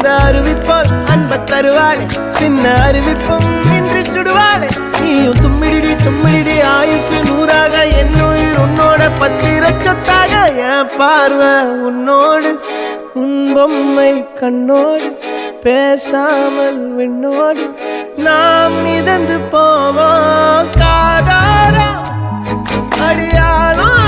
அந்த அறிவிப்பால் அன்ப தருவாளே சின்ன அறிவிப்பும் இன்றி சுடுவாளே நீயும் தும்மிடி தும்மிடி ஆயுசு நூறாக என்னுயிர் உன்னோட பத்திர சொத்தாக என் பார்வை உன்னோடு உன் பொம்மை கண்ணோடு பேசாமல் விண்ணோடு நாம் மிதந்து போவோம் காதாரா அடியாலும்